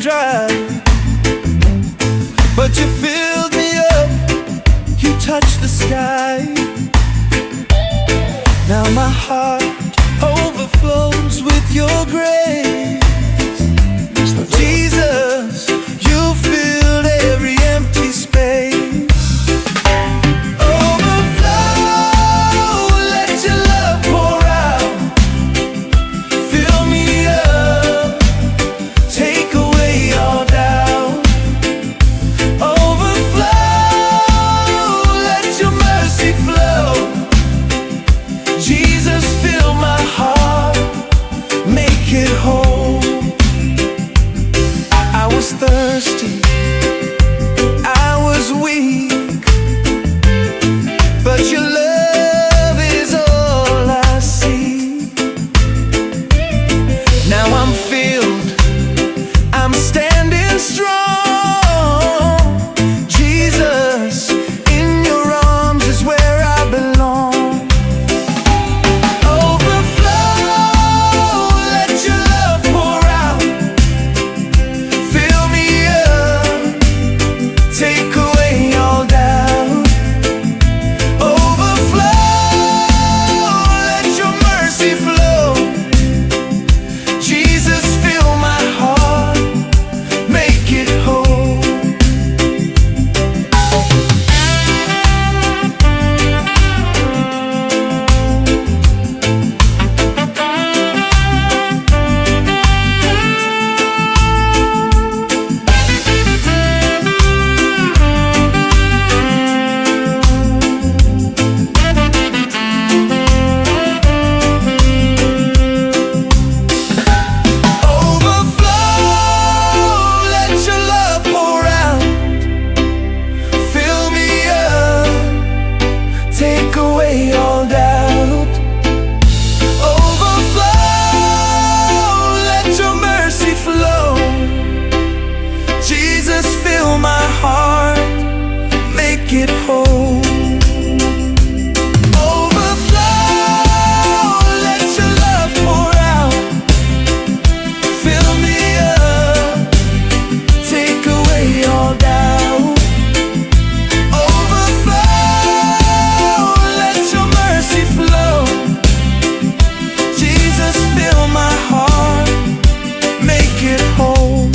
dry, but you filled me up, you touched the sky. Now my heart overflows with your grace. Jesus, you filled every empty space. Overflow, let your love pour out. Fill me up, take away all doubt. Overflow, let your mercy flow. Jesus, fill my heart, make it whole. I was thirsty, I was weak, but your love is all I see. Now I'm filled, I'm standing strong. Jesus, in your arms is where I belong. Overflow, let your love pour out. Fill me up, take away all doubt. Overflow, let your mercy flow. Jesus, fill my heart, make it whole. Overflow, let your love pour out. Fill me up, take away all doubt. Overflow, let your mercy flow. Jesus, fill my heart, make it whole. Overflow, let your love pour out. Fill me up, take away all doubt. Overflow, let your mercy flow. Jesus, fill my heart, make it whole.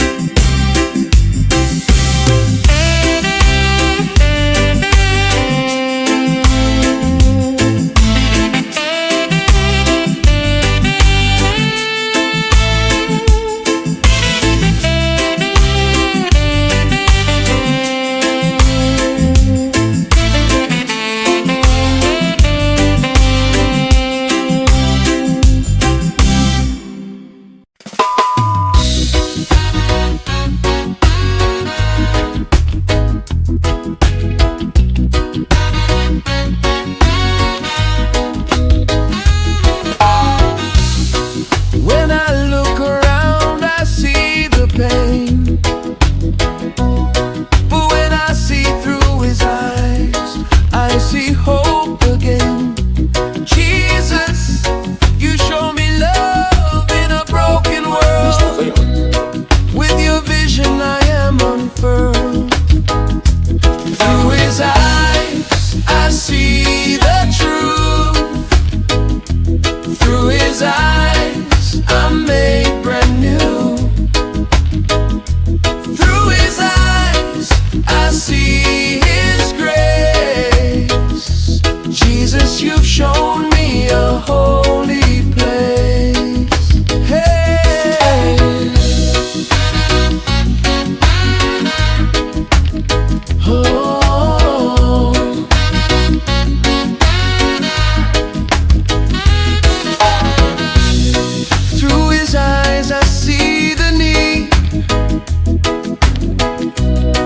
When I look around, I see the pain, but when I see through his eyes, I see hope again. Jesus, you show me love in a broken world. With your vision I am unfurled. Through his eyes I see the truth. Through his eyes I'm made brand new. Through his eyes I see his grace. Jesus, you've shown me a holy place. Hey. Oh. Through his eyes I see the need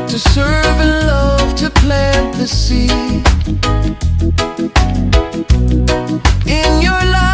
to serve and love, to plant the seed. In your life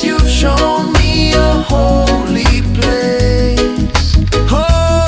Jesus, you've shown me a holy place. Oh.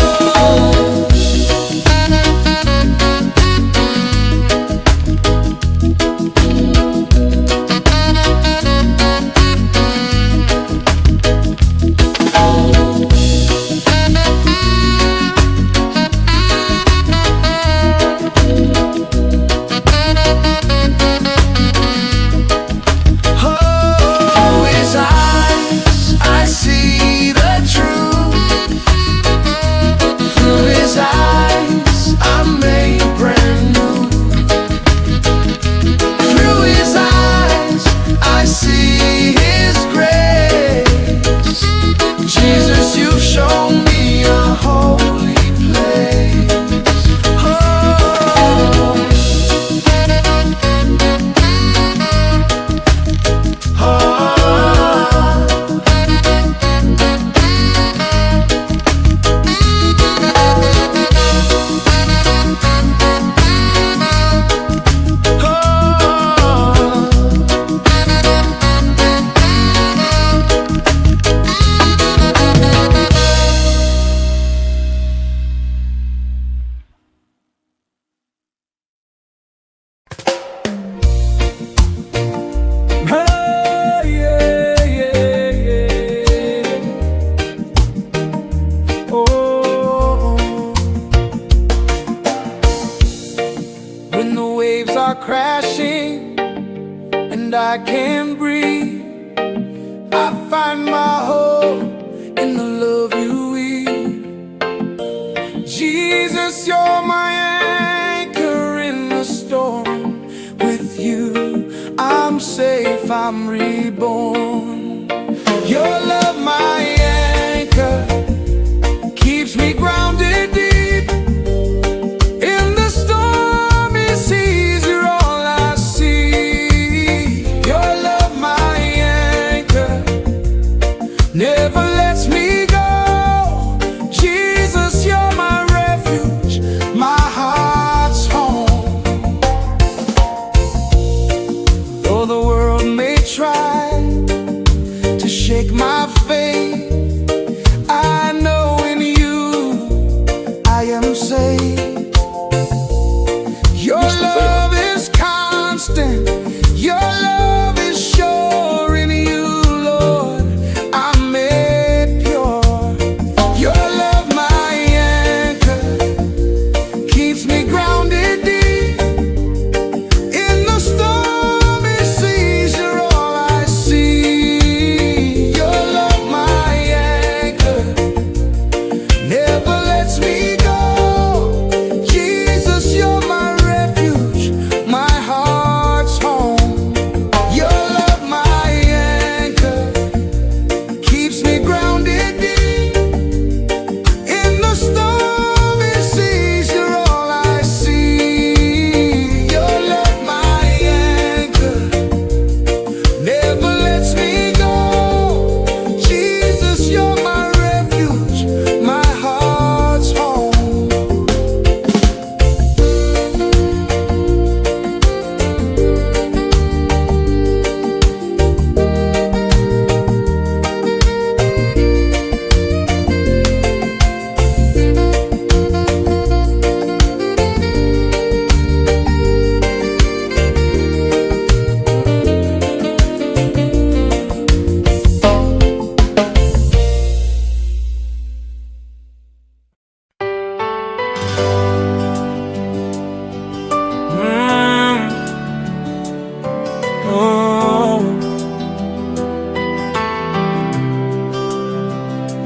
Crashing and I can't breathe, I find my hope in the love you weave. Jesus, you're my anchor in the storm. With you I'm safe, I'm reborn. Your love, my anchor, keeps me grounded deep. Never lets me go. Jesus, you're my refuge, my heart's home. Though the world may try to shake my faith, I know in you I am safe. Your love is constant, your love is sure. In you, Lord,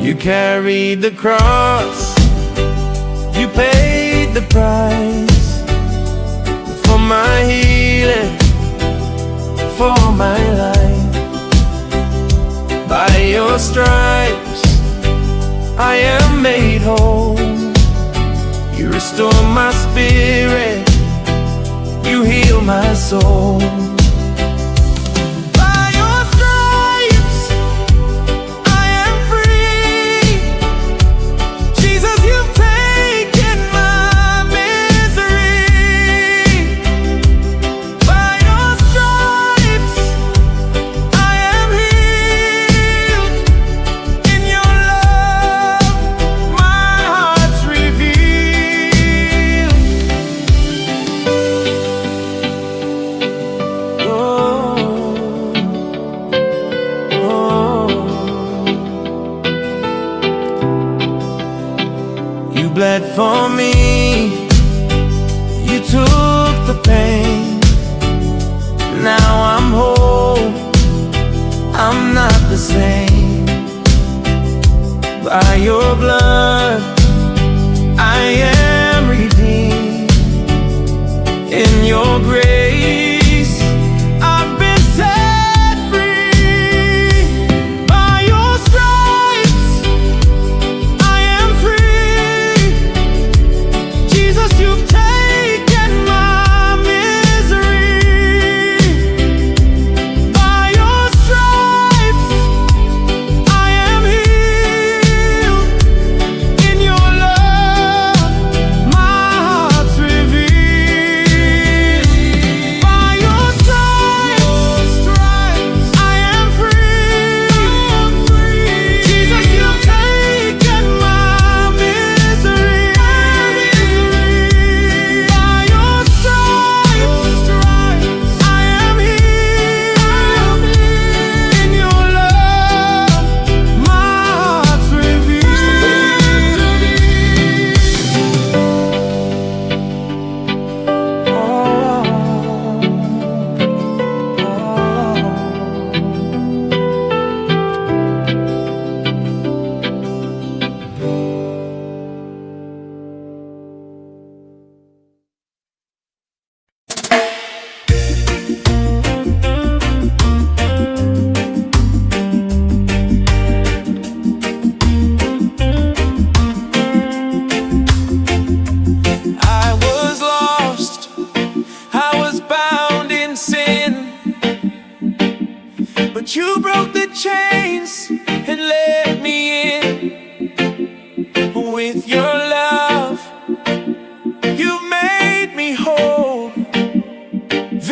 you carried the cross, you paid the price for my healing, for my life. By your stripes I am made whole. You restore my spirit, you heal my soul. bled for me. You took the pain. Now I'm whole, I'm not the same. By your blood I am redeemed. In your grace I've been set free. By your stripes I am free. Jesus, you've taken my misery. By your stripes I am healed. In your love my heart's revealed. By your stripes I am free. Jesus, you've taken my misery. By your stripes I am healed. In your love my heart's I was lost, I was bound in sin, but you broke the chains and let me in. With your love, you made me whole.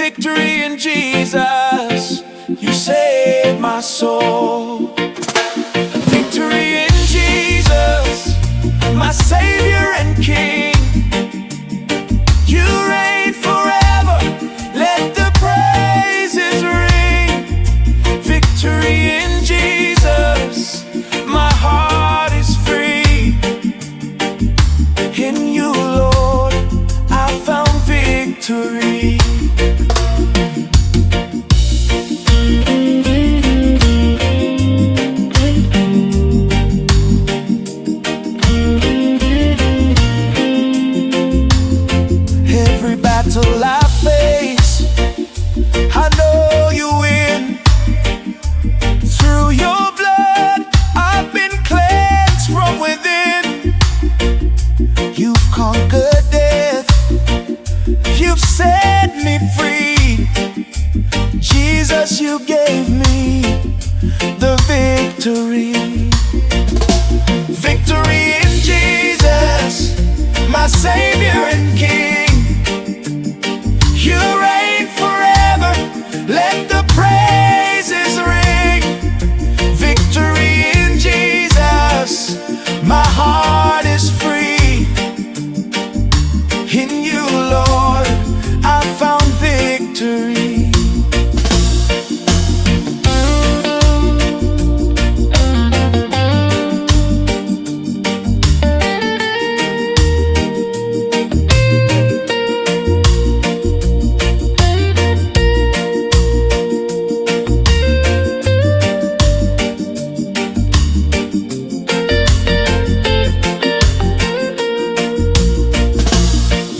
Victory in Jesus, you saved my soul. Victory in Jesus, my Savior and King. You reign forever, let the praises ring. Victory in Jesus, my heart is free. In you, Lord, I found victory. Every battle I face, I know you win. Through your blood, I've been cleansed from within. You've conquered death, you've set me free. Jesus, you gave me the victory. Victory in Jesus, my Savior and King. You reign forever, let the praises ring. Victory in Jesus, my heart is free. In you, Lord, I found victory.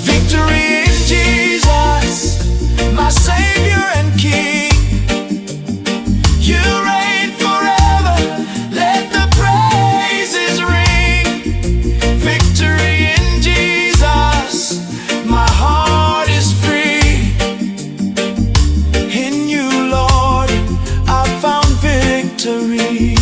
Victory in Jesus, my Savior and King. You reign forever, let the praises ring. Victory in Jesus, my heart is free. In you, Lord, I found victory.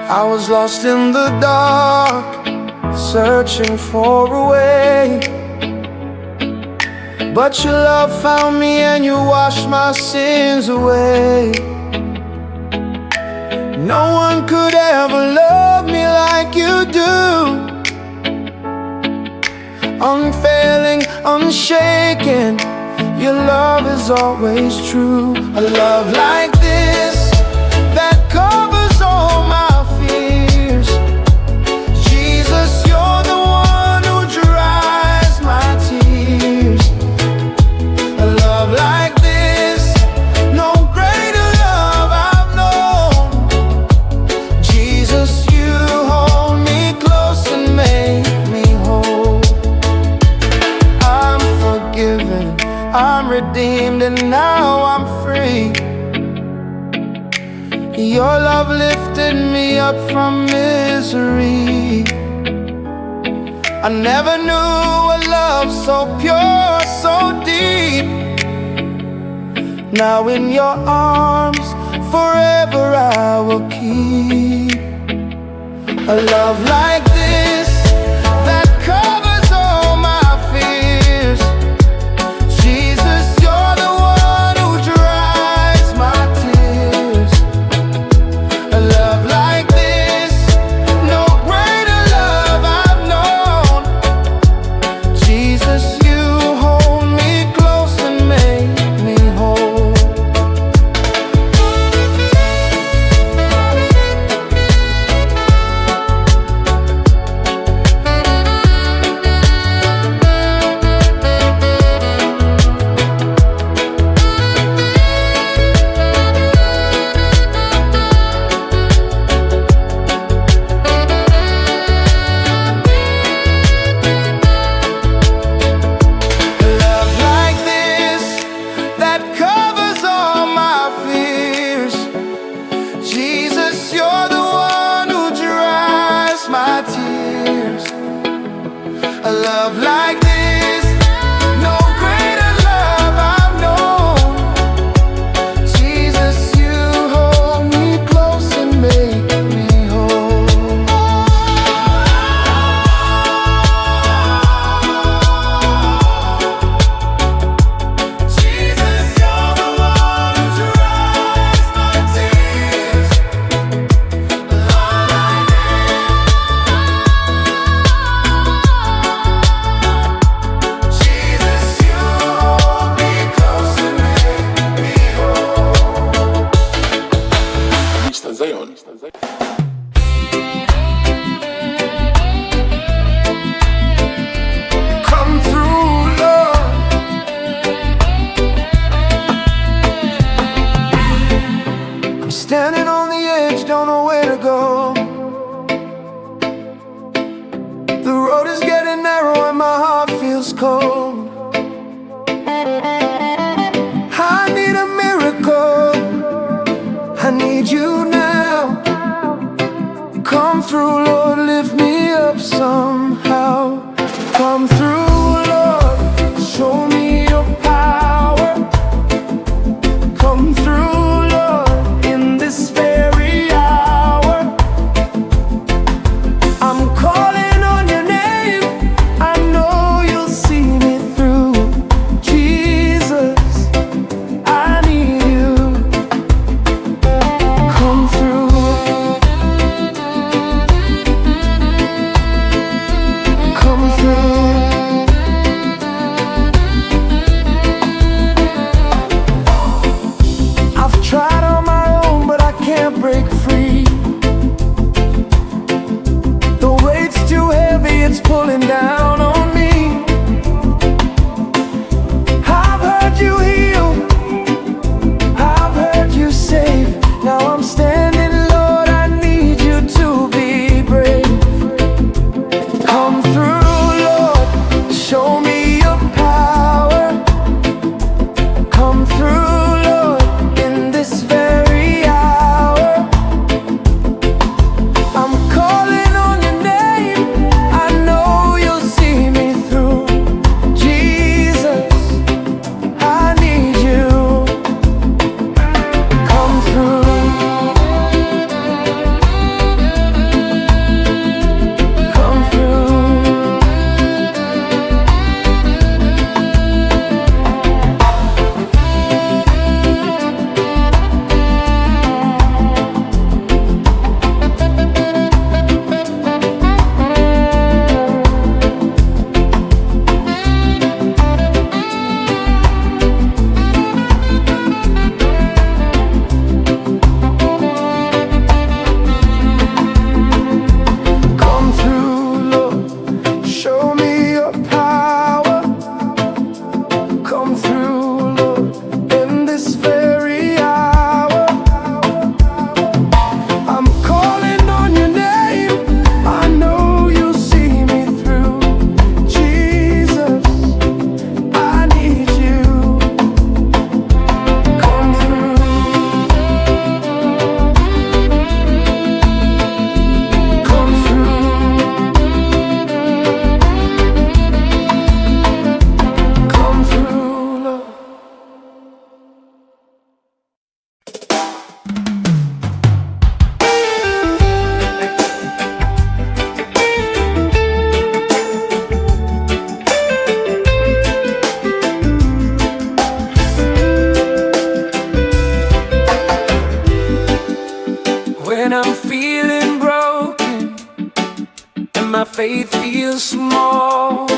I was lost in the dark, searching for a way, but your love found me and you washed my sins away. No one could ever love me like you do, unfailing, unshaken. Your love is always true. A love like this that covers all my fears. Jesus, you're the one who dries my tears. A love like this, no greater love I've known. Jesus, you hold me close and make me whole. I'm forgiven, I'm redeemed, and now I'm free. Your love lifted me up from misery. I never knew a love so pure, so deep. Now in your arms, forever I will keep. A love like this that covers all my fears. Jesus, you're the one who dries my tears. A love like this, no greater love I've known. Jesus, you hold me close and make me whole. A love like this, no greater love I've known. Jesus, you hold me close and make me whole. Jesus, you're the one who dries my tears. A love like come through, Lord. I'm standing on the edge, don't know where to go. The road is getting narrow and my heart feels cold. I need a miracle, I need you now. Come through, Lord, lift me up somehow. Come through, Lord, show me your power. Come through, Lord, in this very hour. I'm calling on your name, I know you'll see me through. Jesus, I need you. Come through. Come through. when I'm feeling broken and my faith feels small.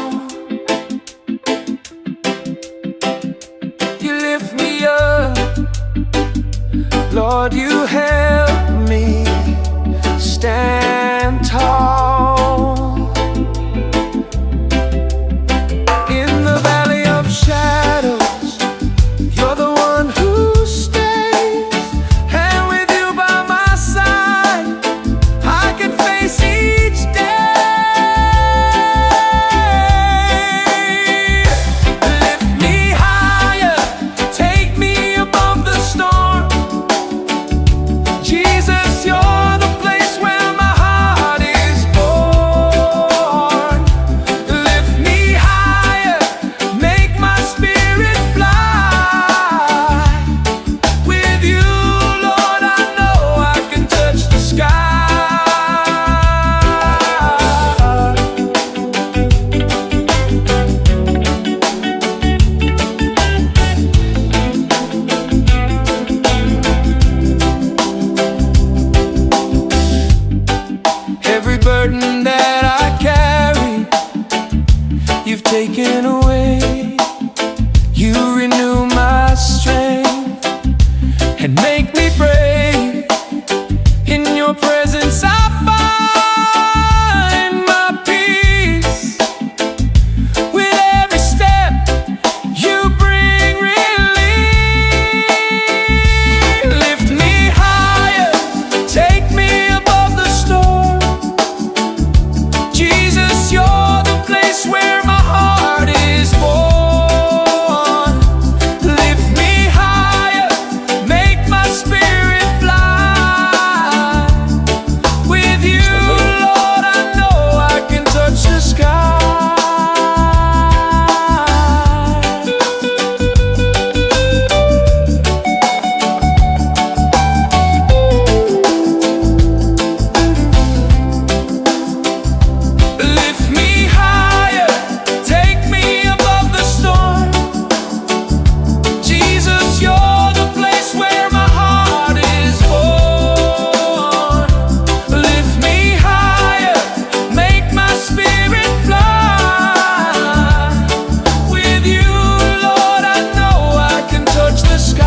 You lift me up, Lord, you help me stand tall. In the valley of shadows, you're the one who stays, and with you by my side, I can face each day. Lift me higher, take me above the storm. Jesus, you're the place where my heart is born. Lift me higher, make my spirit fly. With you, Lord, I know I can touch the sky. Every burden that I carry, you've taken away. You renew my strength and make me brave. In your presence I find my peace. With every step you bring relief. Lift me higher, take me above the storm. Jesus, you're the place where my heart is born. Lift me higher, make my spirit fly. With you, Lord, I know I can touch the sky. Lift me higher, take me above the storm. Jesus, you're the place where my heart is born. Lift me higher, make my spirit fly. With you, Lord, I know I can touch the sky.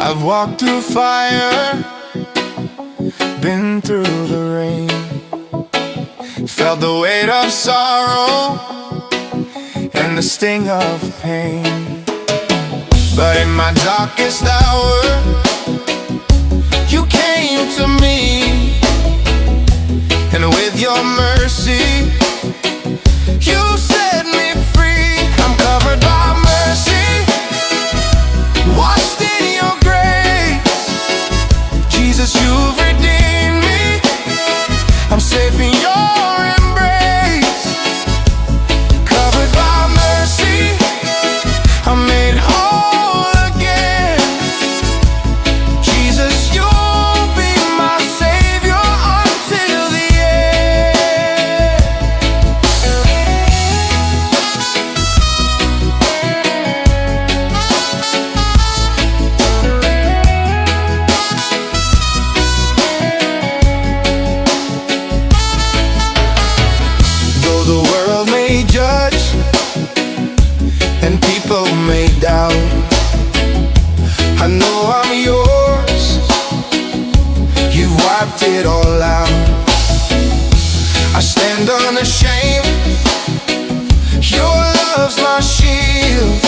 I've walked through fire, been through the rain, felt the weight of sorrow and the sting of pain. But in my darkest hour, you came to me, and with your mercy, you set me free. I'm covered by mercy, washed in your grace. Jesus, you've redeemed me. I'm safe in your embrace. Covered by mercy, I'm made whole again. Jesus, you'll be my savior until the end. Though the world may judge and people may doubt, I know I'm yours. You've wiped it all out. I stand unashamed. Your love's my shield.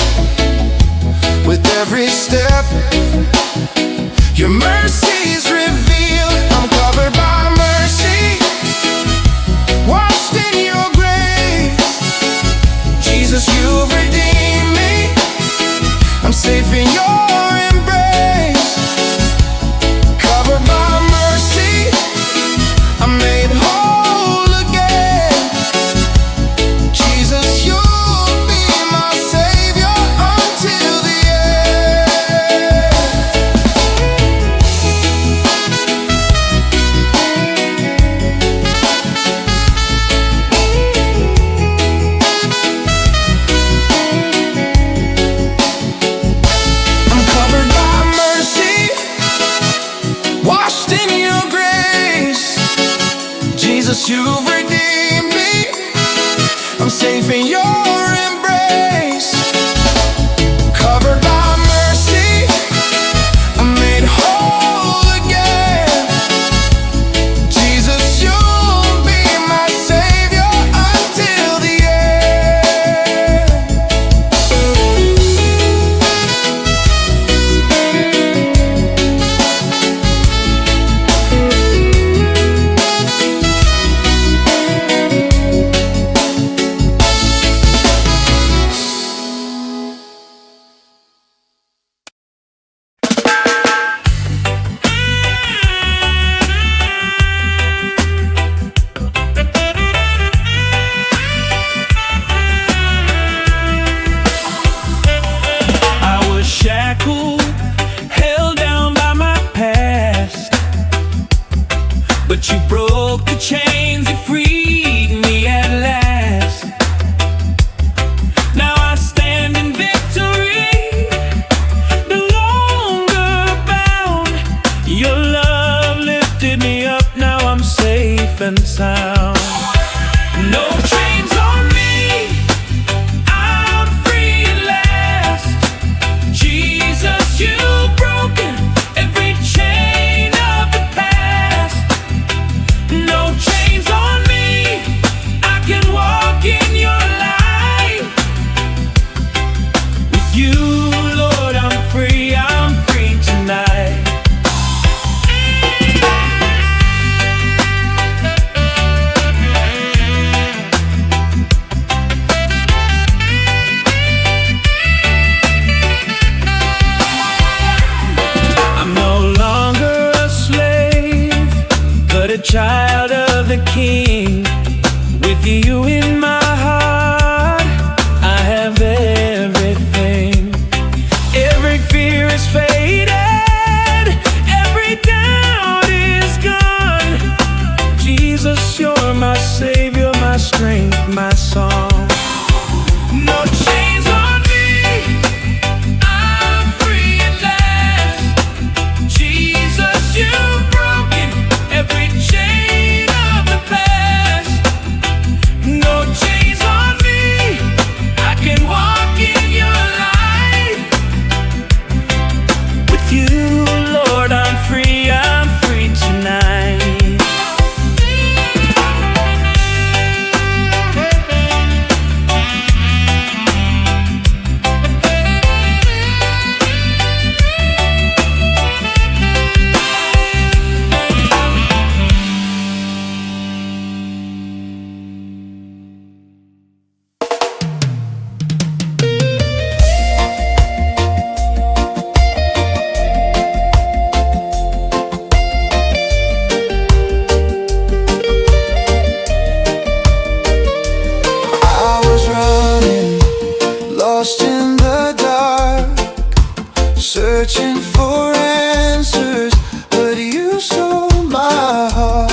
searching for answers, but you saw my heart.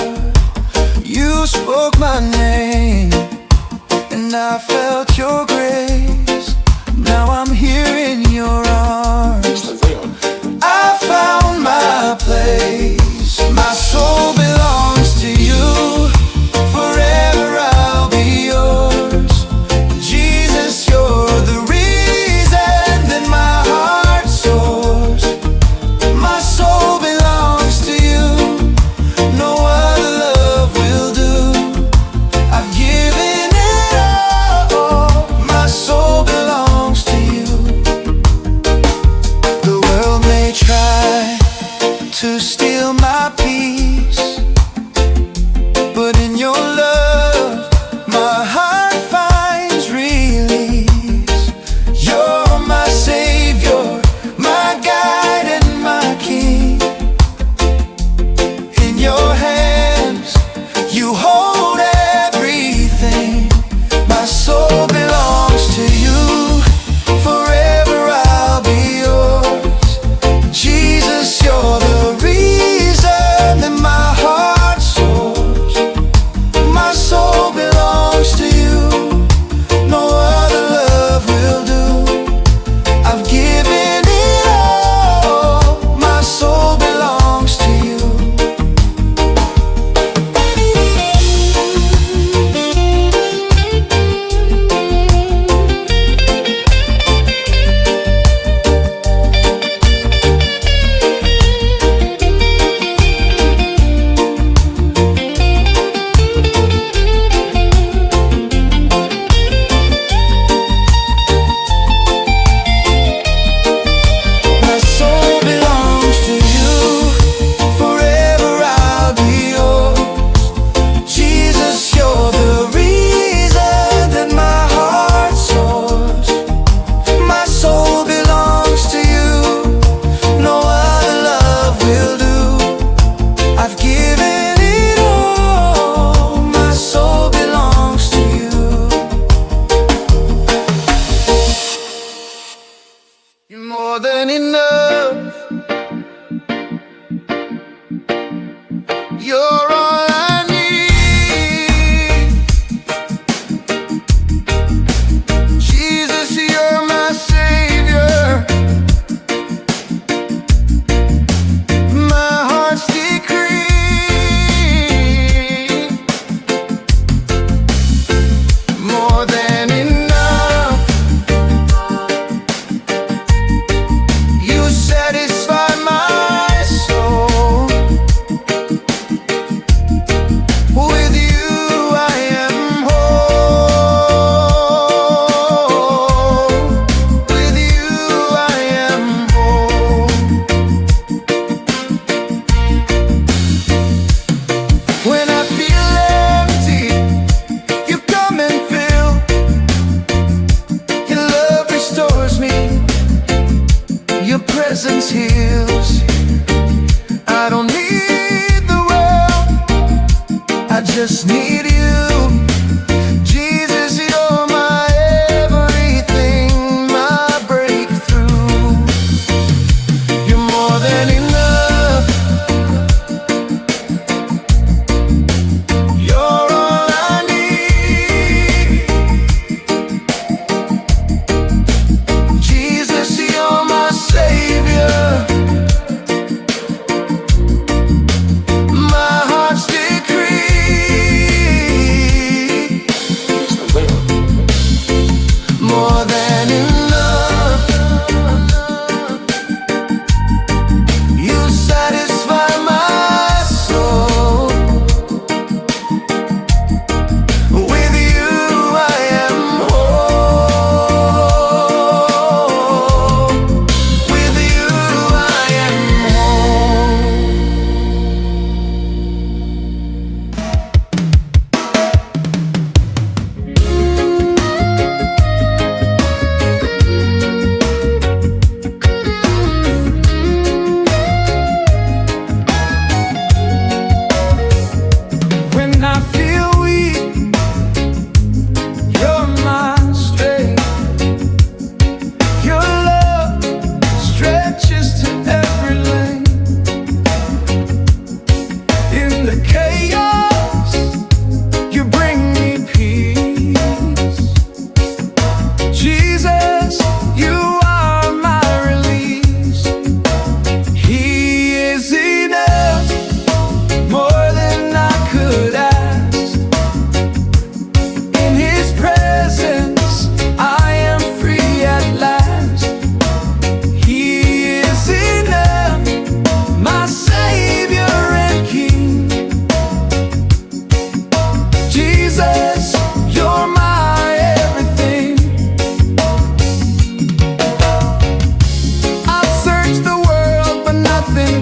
You spoke my name, and I felt your grace. Now I'm here in your arms. I found my place. My soul belongs to you. Forever I'll be yours. Jesus, you're the reason that my heart soars. My soul belongs to you. No other love will do. I've given it all. My soul belongs to you. The world may try to steal my peace, but in your love my heart finds release. You're my savior, my guide and my king. In your hands you hold everything. My soul belongs to you. Forever I'll be yours. Jesus, you're the reason that my heart soars. My soul belongs to you. No other love will do. I've given it all. My soul belongs to you. My soul belongs to you. Forever I'll be yours. Jesus, you're the reason that my heart soars. My soul belongs to you. No other love will do. I've given it all. My soul belongs to you. You're more than enough. You're all I need. Jesus, you're my savior. My heart's decree. More than enough. You satisfy my soul.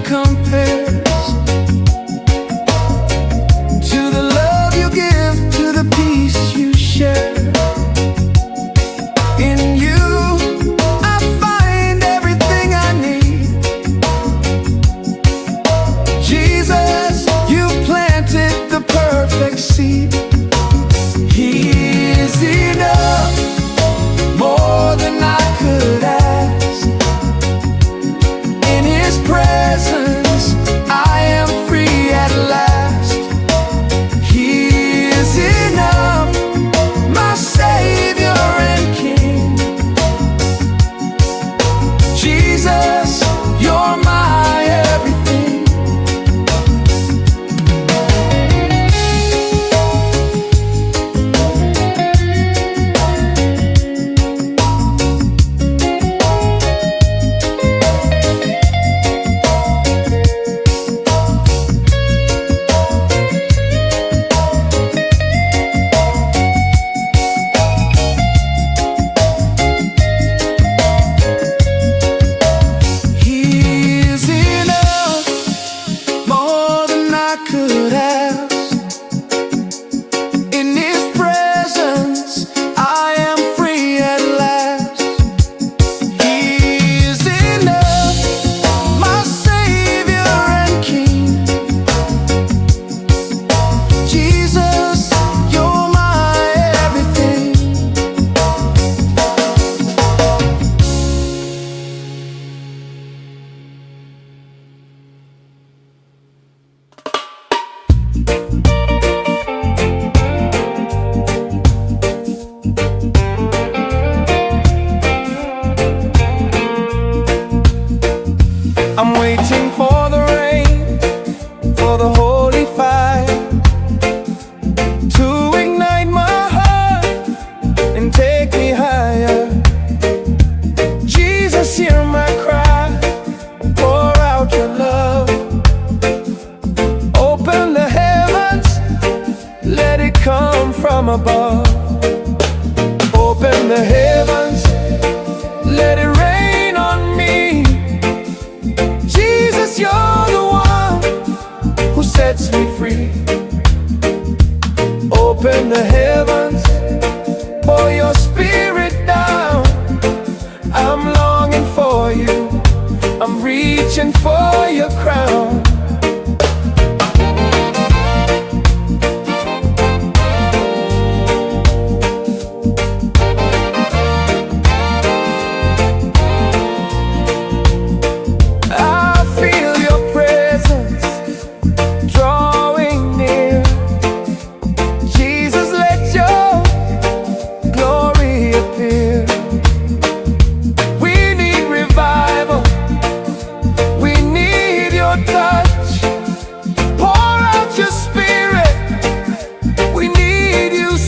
compares to the love you give, to the peace you share. In you I find everything I need. Jesus, you planted the perfect seed. He is enough, more than I could ask. In His presence I am free at last. He is enough, my Savior and King. Jesus, you're my everything. Could ask. In His presence I am free at last. He is enough, my Savior and King. Jesus, you're my everything. I'm waiting for the rain, for the holy fire to ignite my heart and take me higher. Jesus, hear my cry, pour out your love. Open the heavens, let it come from above. Open the heavens, let it rain on me. Jesus, you're the one who sets me free. Open the heavens, pour your spirit down. I'm longing for you, I'm reaching for your crown.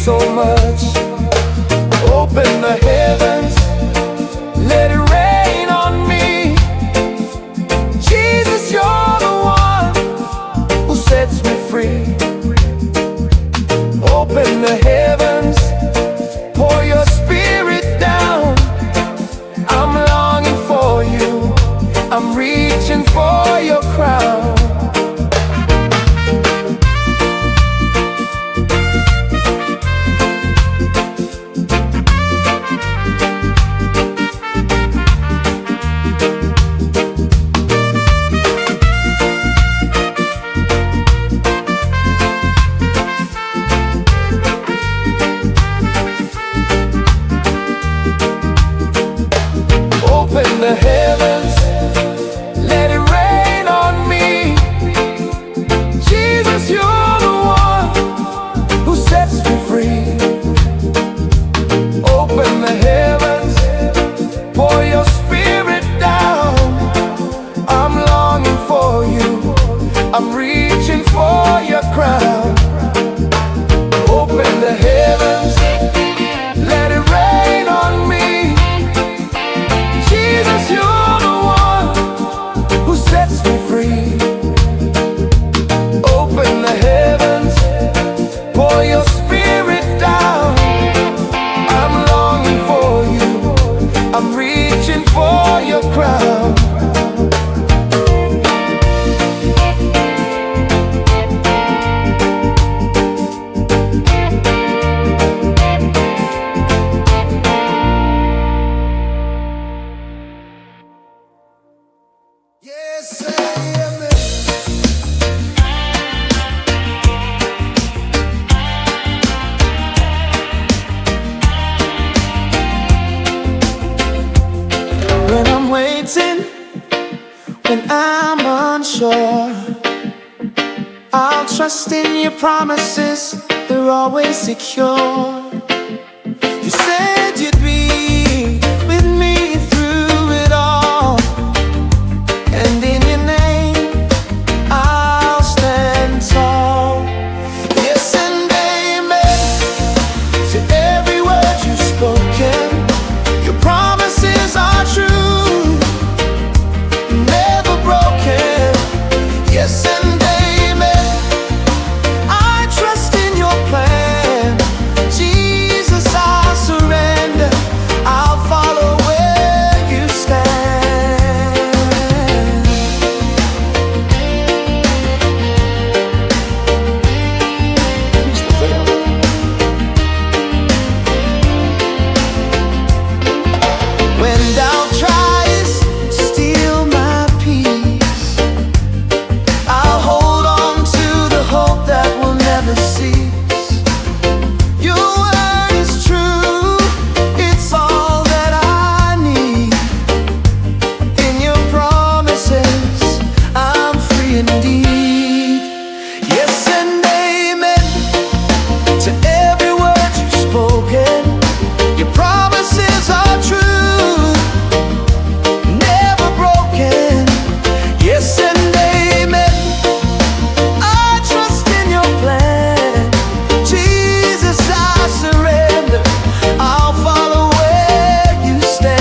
So much. Open the heavens, let it rain on me. Jesus, you're the one who sets me free. Open the heavens, pour your spirit down. I'm longing for you, I'm reaching for your crown. Open the heavens, when I'm unsure. I'll trust in your promises, they're always secure. You said you'd be with me through it all, and in your name I'll stand tall. Yes and amen to every word you've spoken. Your promises are true, never broken. Yes and amen, I trust in your plan. Jesus, I surrender, I'll follow where you stand. When doubt tries to steal my peace, I'll hold on to the hope that will never cease. Your word is true, it's all that I need. In your promises, I'm free indeed. Yes and amen to every word you've spoken. Your promises are true, never broken. Yes and amen, I trust in your plan. Jesus, I surrender, I'll follow where you stand.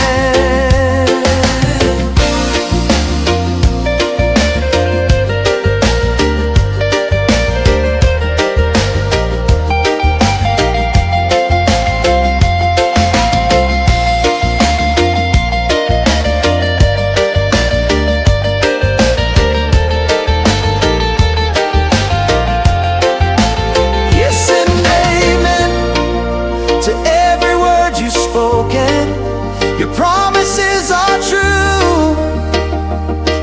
Yes and amen to every word you've spoken. Your promises are true,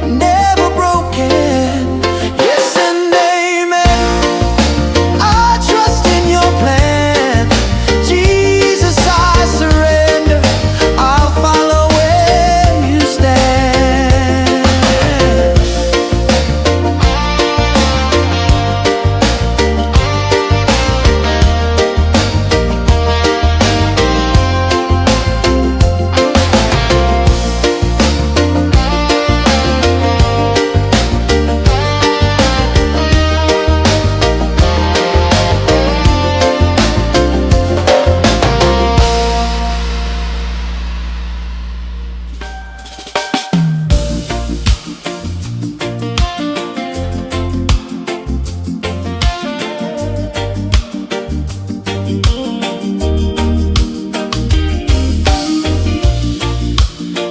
never broken. Yes and amen, I trust in your plan. Jesus, I surrender, I'll follow where you stand.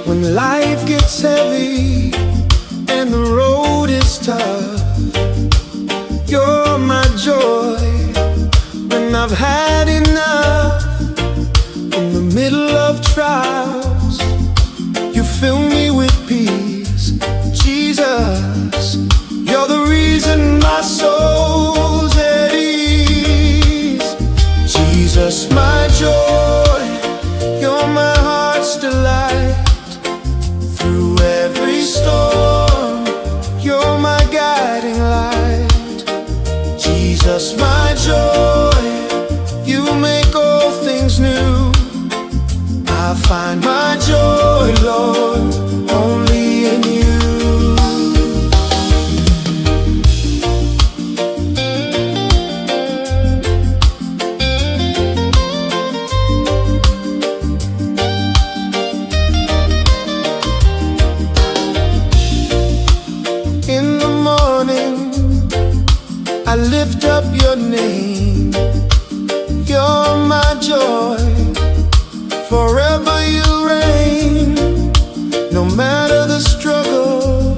When life gets heavy and the road is tough, you're my joy. When I've had enough, in the middle of trials, you fill me with peace. Jesus, you're the reason my soul's at ease. Jesus, my joy, you're my heart's delight. Through every storm, you're my guiding light. Jesus, my joy, you make all things new. I find my joy, Lord, only in you. In the morning, I lift up your name. You're my joy, forever you reign. No matter the struggle,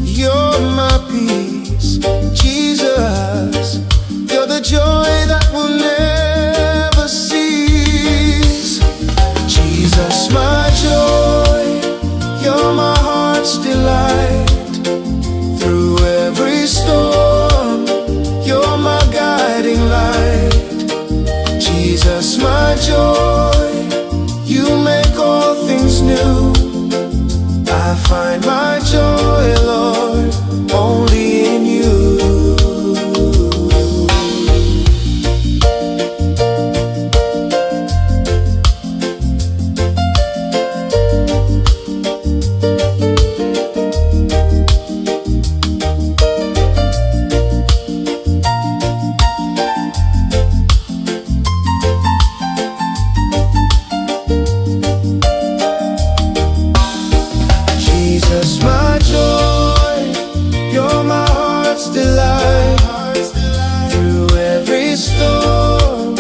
you're my peace. Jesus, you're the joy that will never cease. Jesus, my joy, you're my heart's delight. Through every storm, you're my guiding light. Jesus, my joy, you make all things new. I find my joy, Lord, only in you. Jesus, my joy, you're my heart's delight. Through every storm,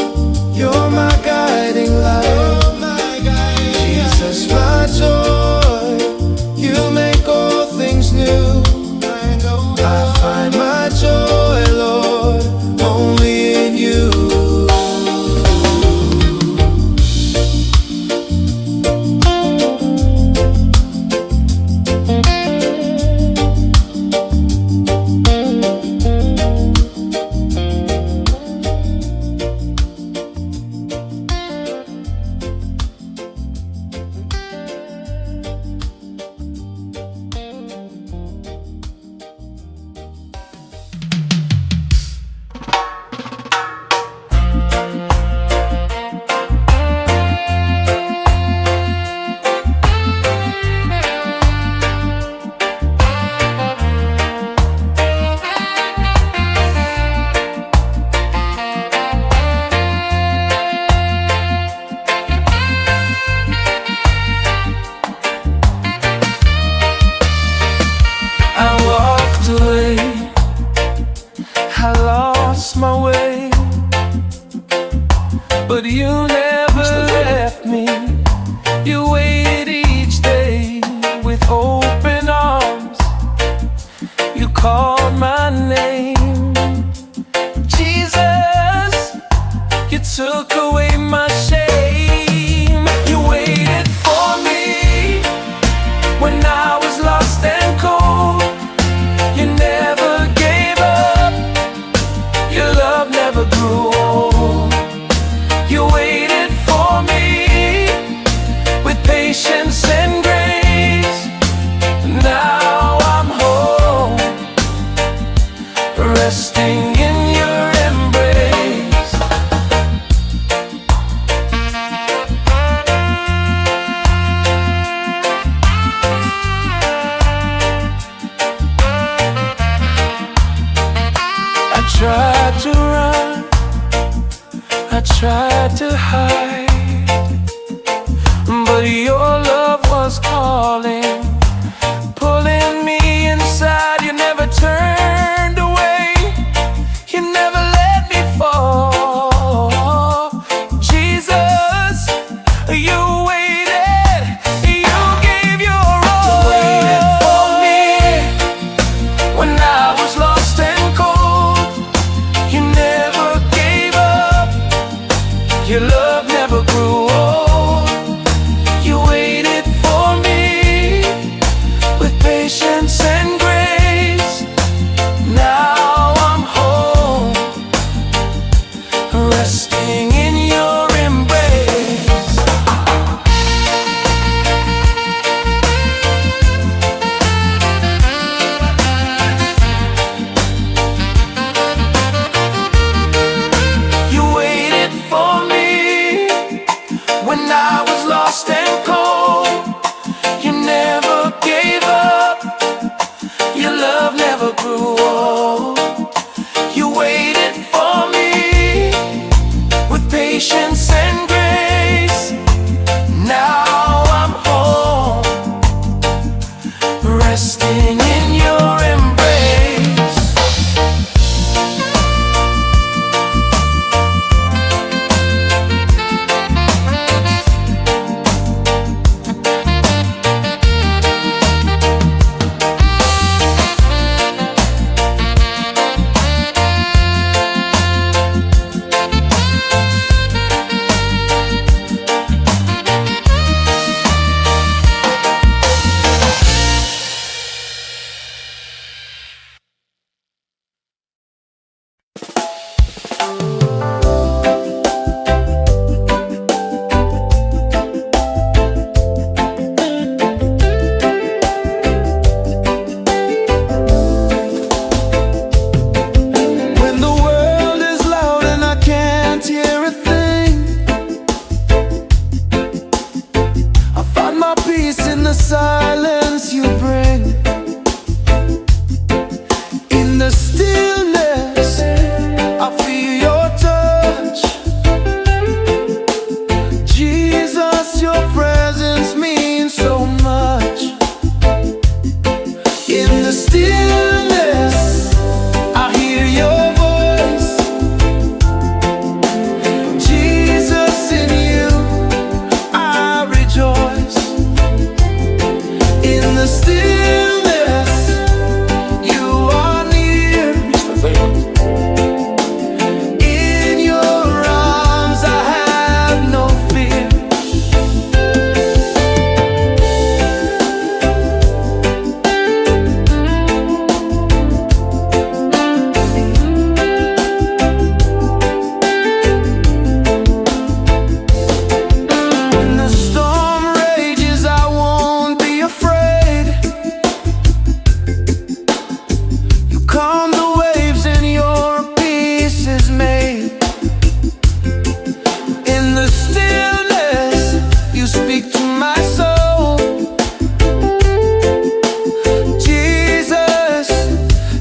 you're my guiding light. Jesus, my joy, you make all things new. I find my joy, Lord, only in you. I lost my way, but you never left me. You waited each day with open arms. You called my name, Jesus. You took away my shame. You waited for me when I was lost and cold. You never gave up. Your love never grew old. You waited for me with patience and grace. Now I'm home, resting in your embrace. stillness, you are near. In your arms I have no fear. When the storm rages, I won't be afraid. You calm the waves and your peace is made. In the stillness, you speak to my soul. Jesus,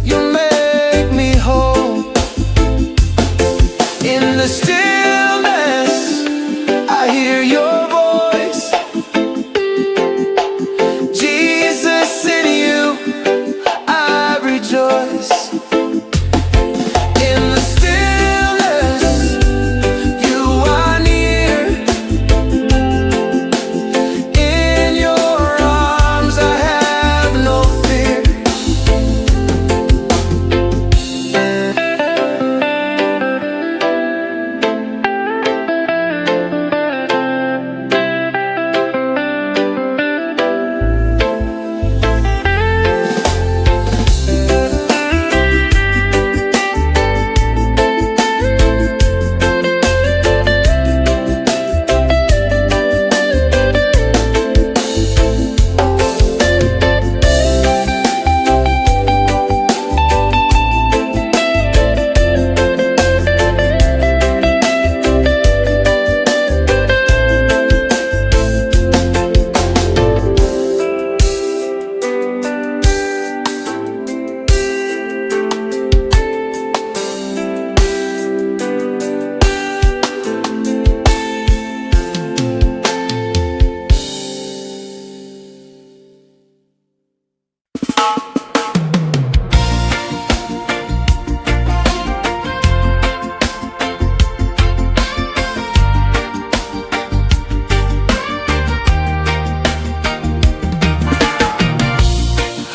you make me whole. In the stillness, I hear your voice. Jesus, in you I rejoice. In the stillness, you are near. In your arms I have no fear.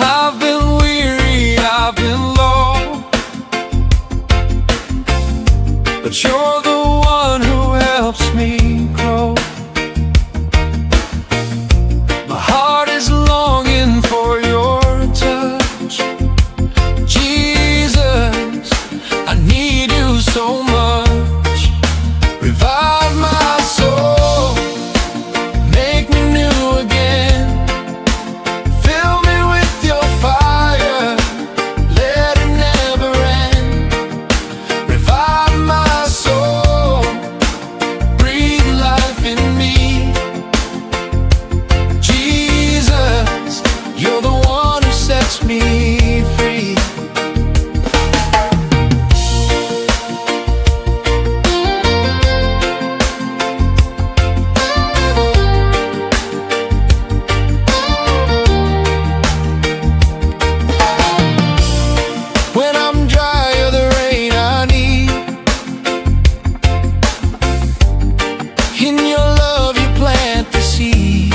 I've been weary, I've been low, but you're the one who helps me grow. My heart is longing for your touch. Jesus, I need you so much. Revive my soul, make me new again. Fill me with your fire, let it never end. Revive my soul, breathe life in me. Jesus, you're the one who sets me free. When I'm dry, you're the rain I need. In your love you plant the seed.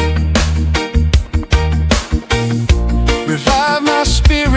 Revive my spirit,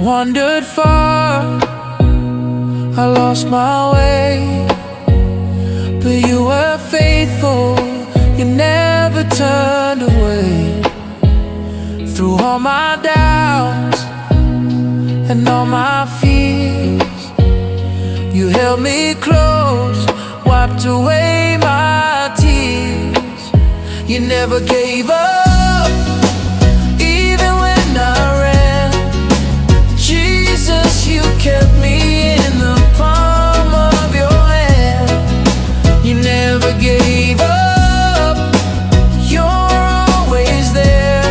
wandered far, I lost my way, but you were faithful, you never turned away. Through all my doubts and all my fears, you held me close, wiped away my tears. You never gave up, even when I ran. Jesus, you kept me in the palm of your hand. You never gave up, you're always there.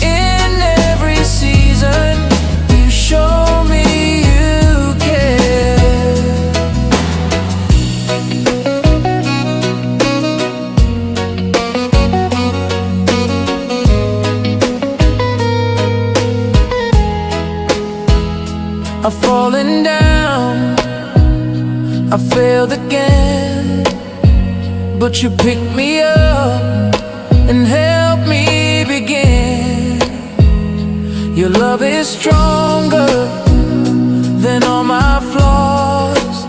In every season, you show me you care. I've fallen down, I failed again, but you picked me up and helped me begin. Your love is stronger than all my flaws.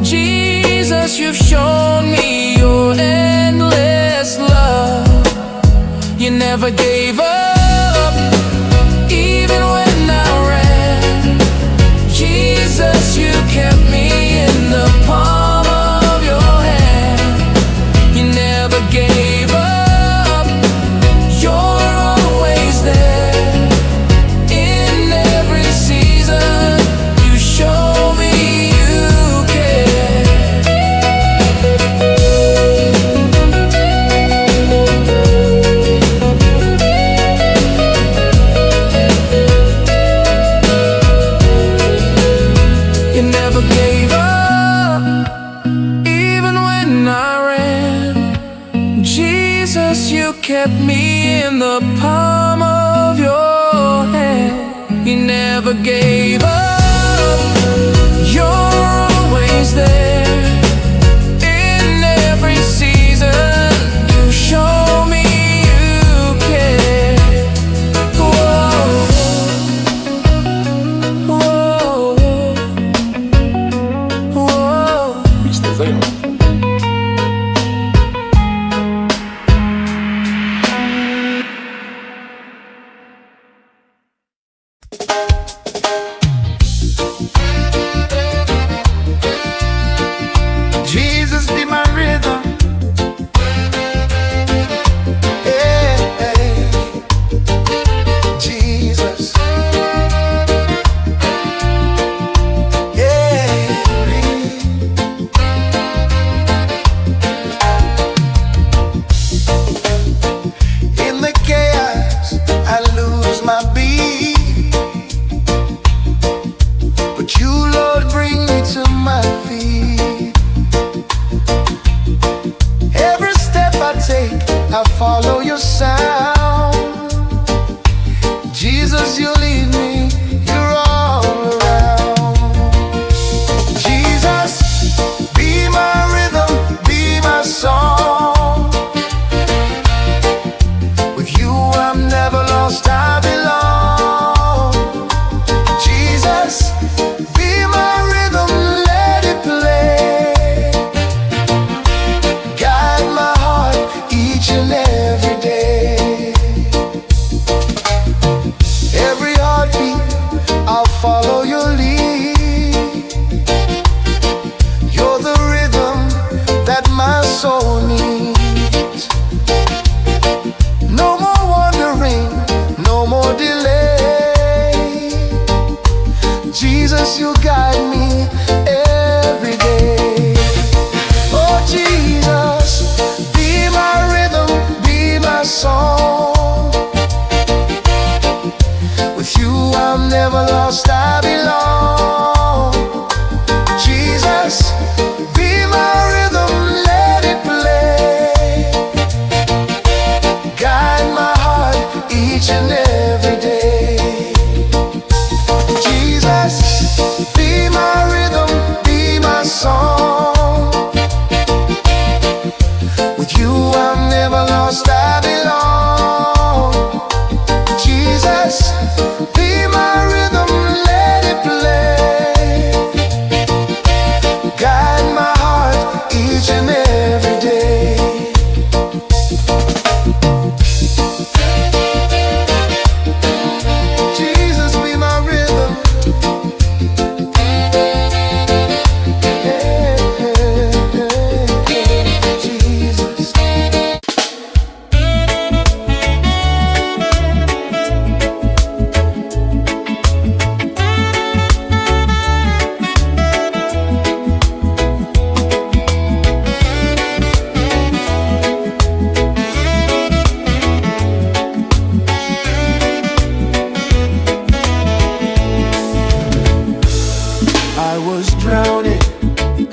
Jesus, you've shown me your endless love. You never gave up, even when I ran. Jesus, you kept me in the palm of your hand. You never gave up, you're always there. In every season, you show me you care. You never gave up, even when I ran. Jesus, you kept me in the palm of your hand. You never gave up, you're always there. In every season, you show me you care. Whoa, whoa, whoa. Mr. Veil.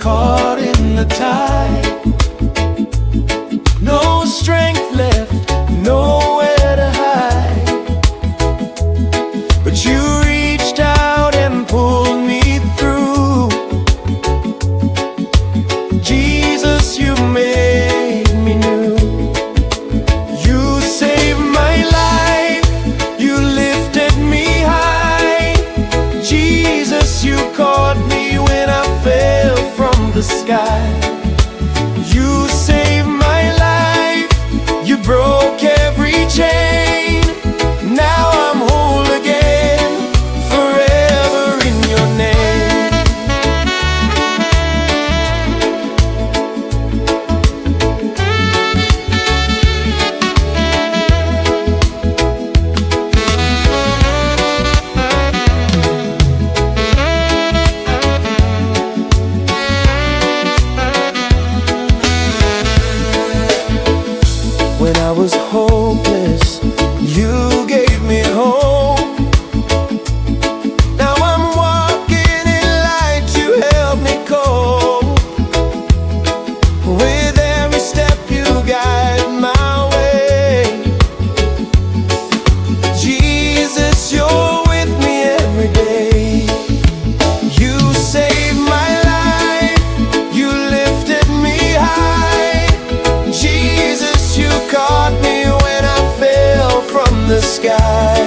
caught in the tide. No strength left, nowhere to hide. But you reached out and pulled me through. Jesus, you made me new. You saved my life, you lifted me high. Jesus, you caught me when I fell from the sky. You saved my life, you broke every chain. Now I'm whole again, forever in your name. When I was hopeless, you gave me hope. Now I'm walking in light, you help me cope. With every step you guide my way. Jesus, you're with me every day. You saved my life, you lifted me high. Jesus, you caught me when I fell from the sky.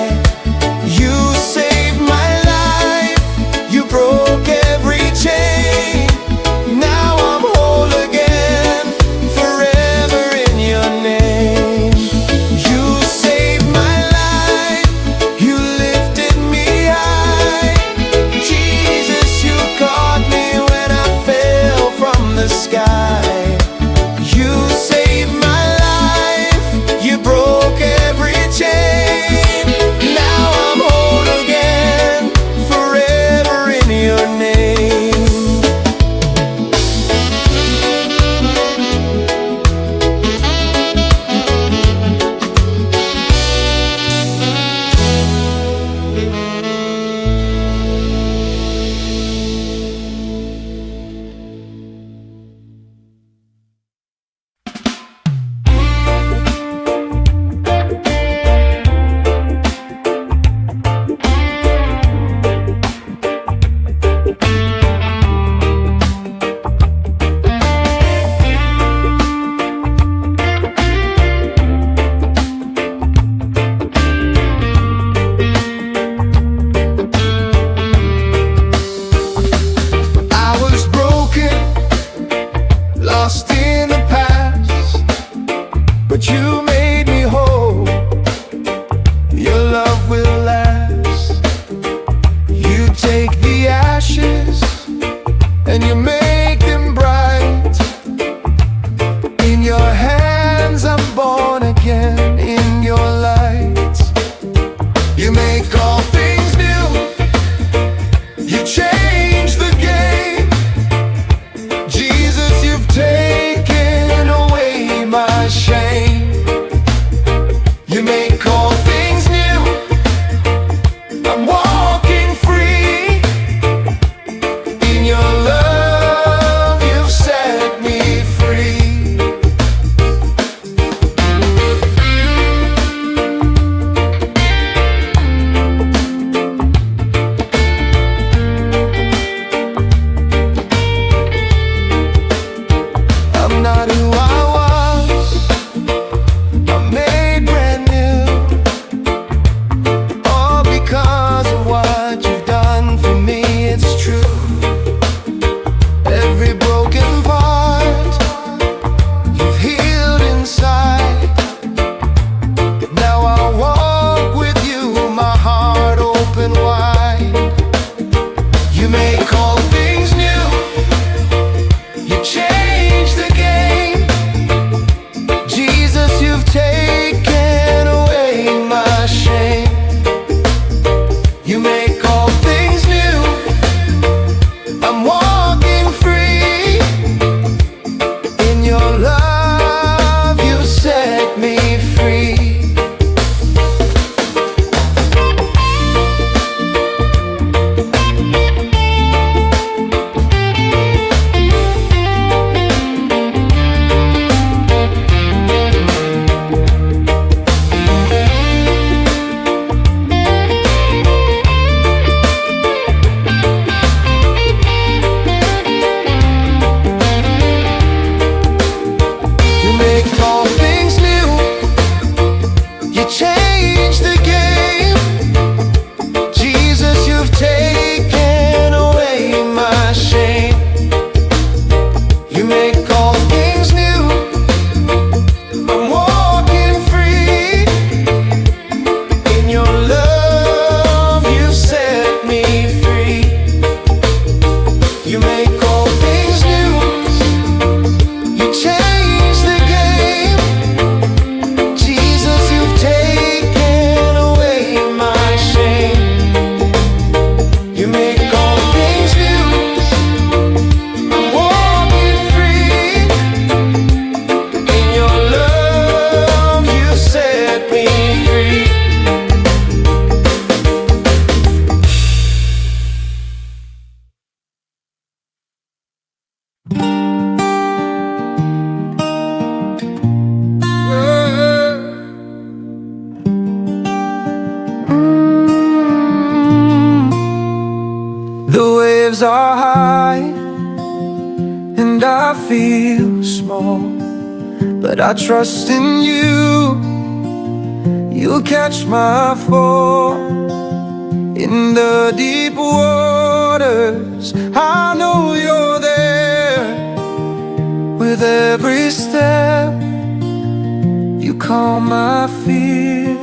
You saved my life, you broke every chain. Now I'm whole again, forever in your name. You saved my life, you lifted me high. Jesus, you caught me when I fell from the sky. You saved my life, you broke every chain. Now I'm whole again, forever in your name. I was broken, lost in the past, but you made me whole. Your love will last. You take the ashes and you make them bright. In your hands I'm born again, in your light. You make all things new, you change the game. Jesus, you've taken away my shame. You make all things new, I'm walking free. In your love things new. You changed the game. Jesus, you've taken away my shame. You make all things new. I'm walking free. In your love, you set me free. The waves are high and I feel small, but I trust in you. You'll catch my fall. In the deep waters, I know you're there. With every step, you calm my fear.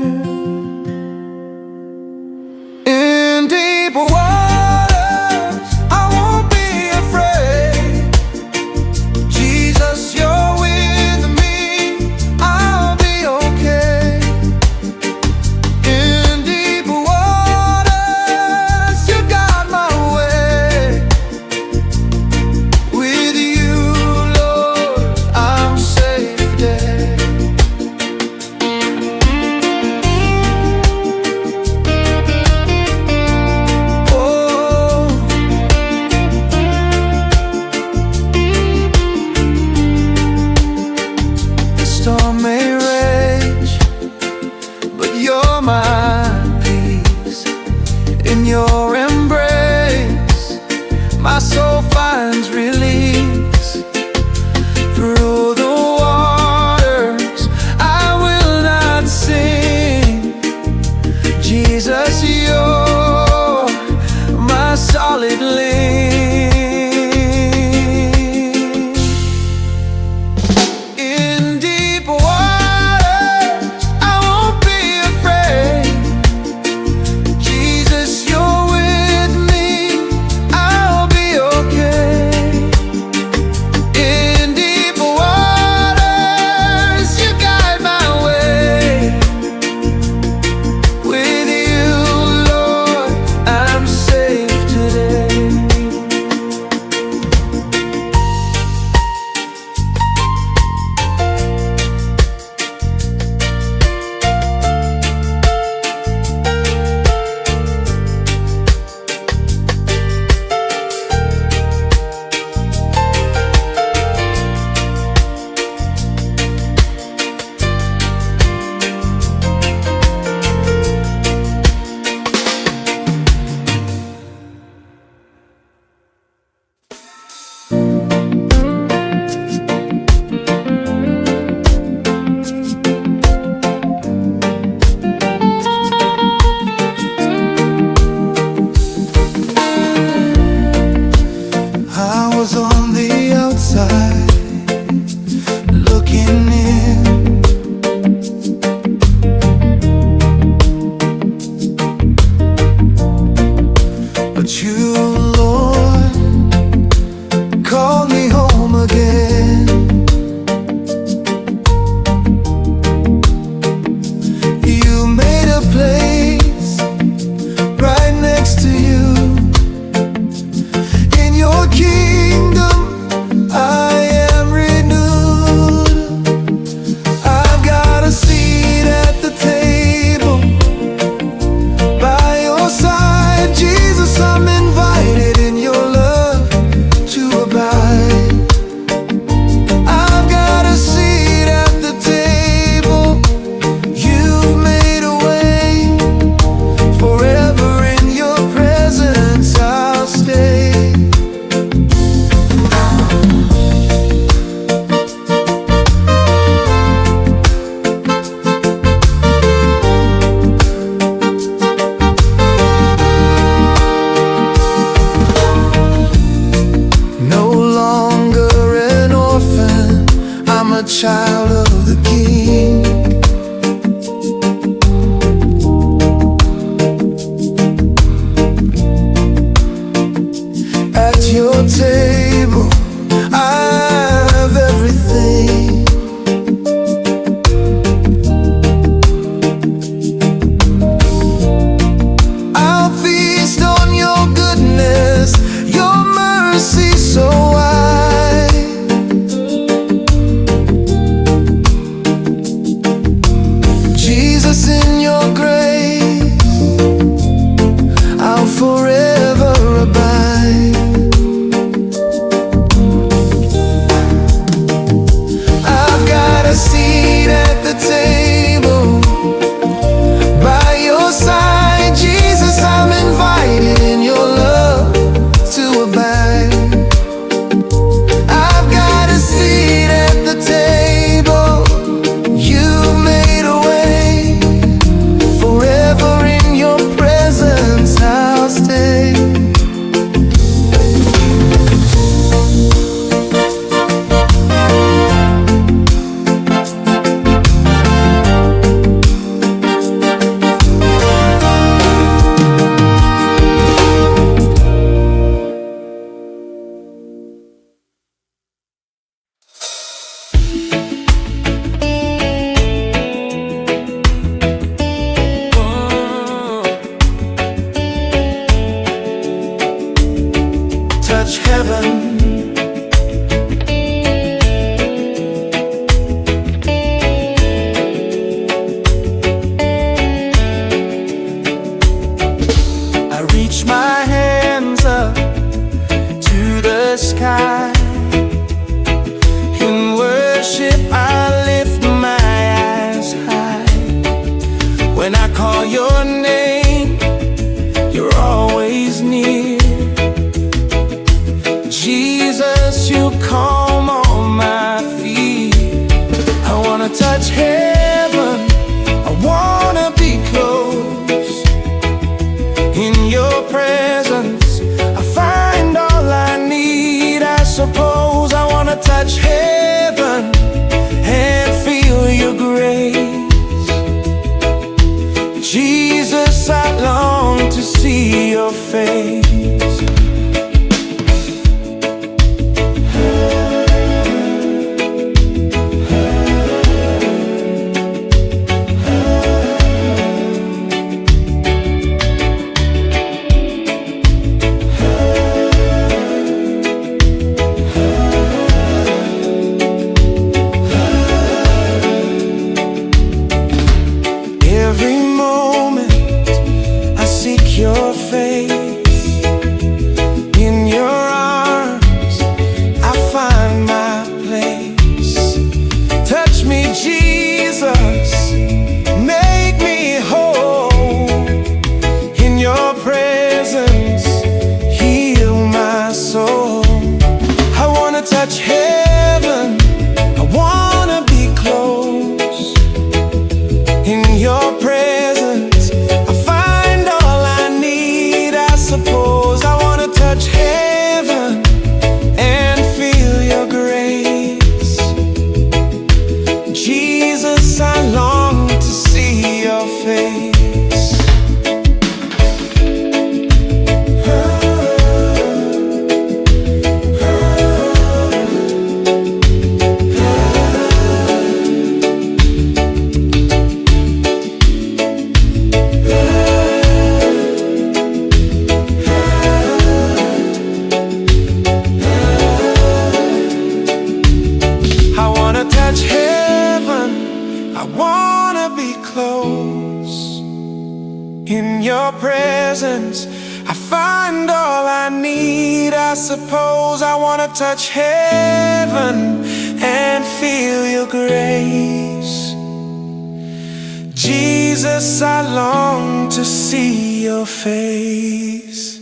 In deep waters, I won't be afraid. Jesus, you're with me, I'll be okay. In deep waters, you got my way. With you, Lord, I'm safe today. The storm may rage, but you're my peace. In your embrace, my soul finds release. Through the waters, I will not sink. Jesus, you're my solid link. In deep waters, I won't be afraid. Jesus, you're with me, I'll be okay. In deep waters, you guide my way. With you, Lord, I'm safe today. I was on the outside, looking in. But you, Lord, called me home again. You made a place right next to you. In your kingdom, I am renewed. I've got a seat at the table. By your side, Jesus, I'm invited in your love to abide. I've got a seat at the table. You've made a way. Forever in your presence, I'll stay. No longer an orphan, I'm a child of the King. At your table, touch heaven, I wanna be close. In your presence I find all I need. I suppose I wanna touch heaven and feel your grace. Jesus, I long to see your face. Every moment I seek your face. In your arms I find my place. Touch me, Jesus, make me whole. In your presence heal my soul. I wanna touch heaven, I wanna be close. In your presence I find all I need. I suppose I wanna touch heaven and feel your grace. Jesus, I long to see your face. Touch heaven, I wanna be close. In your presence I find all I need. I suppose I wanna touch heaven and feel your grace. Jesus, I long to see your face.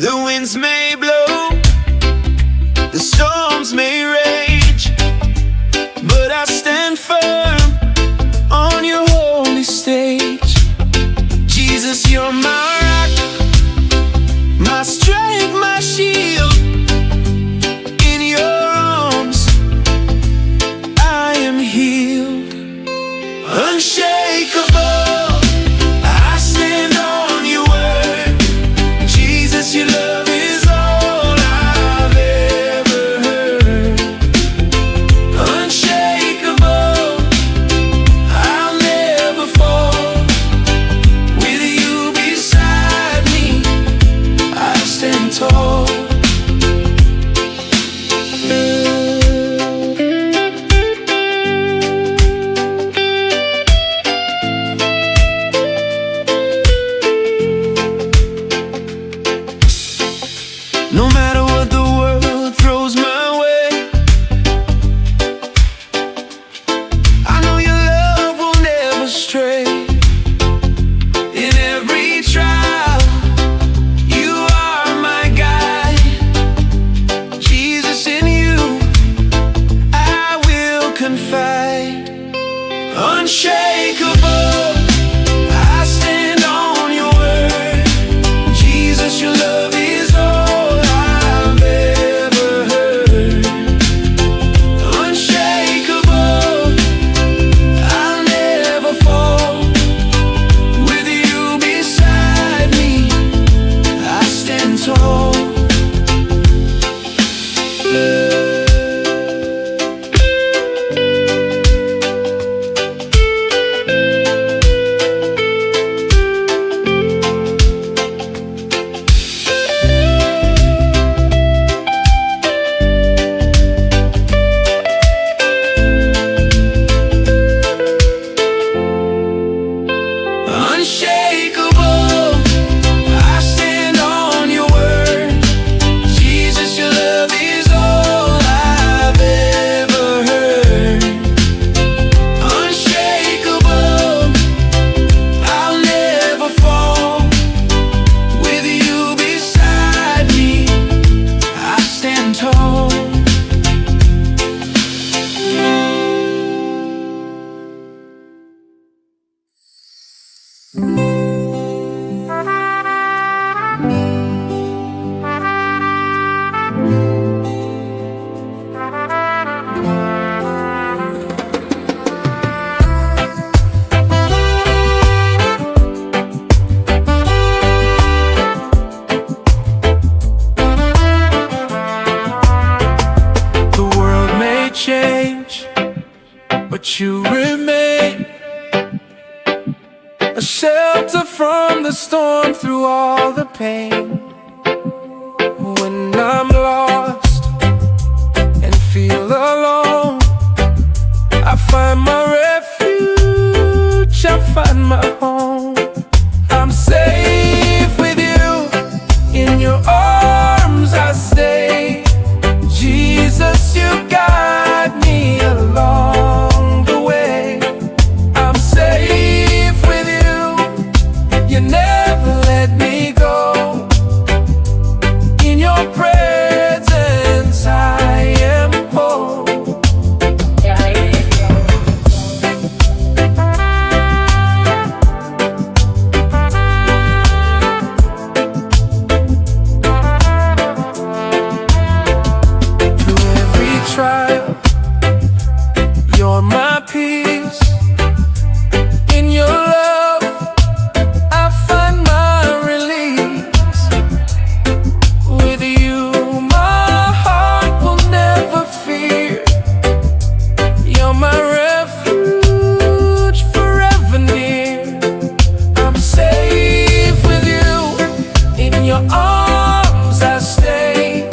The winds may blow, the storms may rage, but I stand firm on your holy stage. Jesus, you're my rock, my strength, my shield. In your arms I am healed, unshakable. I stand on your word. Jesus, your love is all I've ever heard. Unshakable, I'll never fall. With you beside me, I stand tall. No matter what the world throws my way, I know your love will never stray. In every trial, you are my guide. Jesus, in you I will confide. Unshakable, I stand on your word. Jesus, your love is all I've ever heard. Unshakable, I'll never fall. With you beside me, I stand tall. a shelter from the storm through all the pain. When I'm lost and feel alone, I find my refuge, I find my home. I'm safe with you, in your arms I stay. Jesus, you guide me along the way. I'm safe with you, you never let me go. In your presence I am whole. Trial, you're my peace. In your love I find my release. With you my heart will never fear. You're my refuge, forever near. I'm safe with you, in your arms I stay.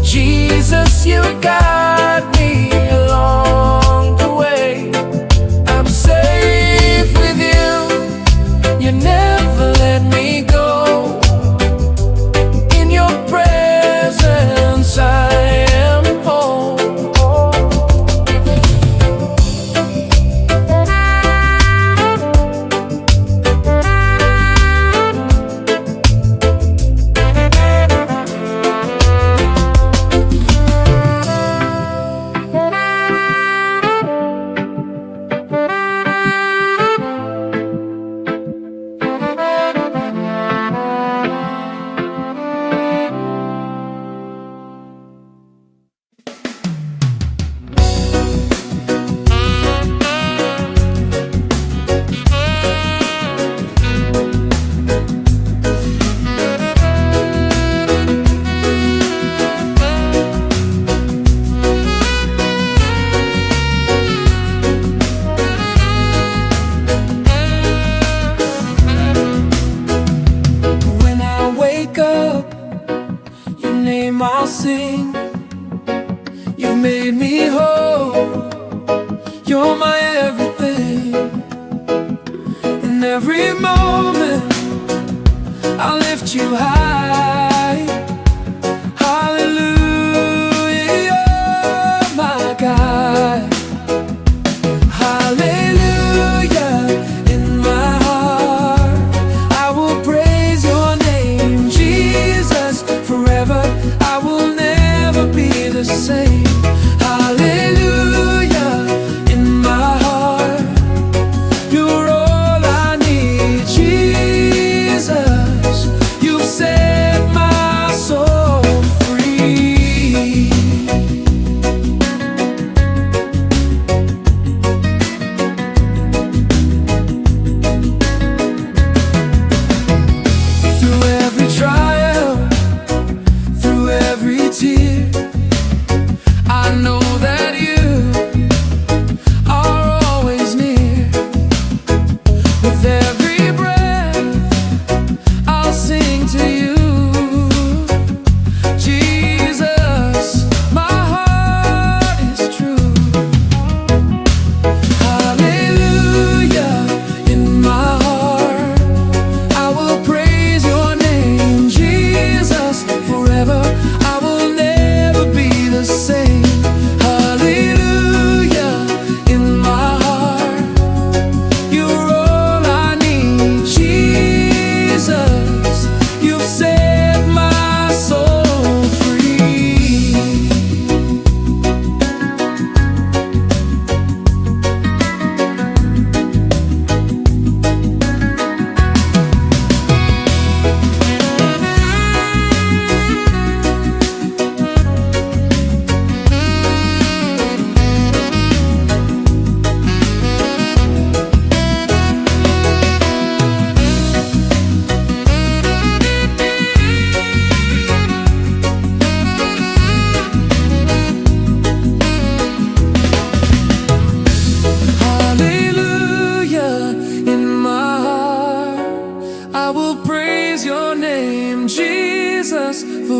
Jesus, you guide me along the way. I'm safe with you, you never let me go. In your presence I am home. I'll sing. You made me whole. You're my everything. In every moment I'll lift you high. Hallelujah, you're my God. Hallelujah, in my heart I will praise your name, Jesus, forever. I will never be the same. Hallelujah, in my heart you're all I need, Jesus. You've said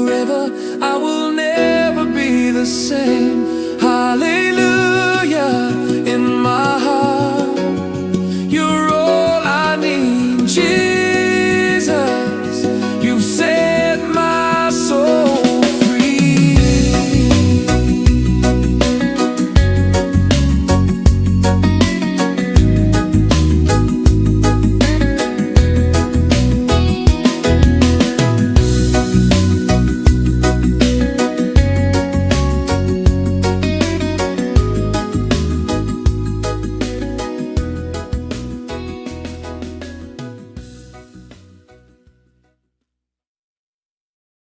forever. I will never be the same.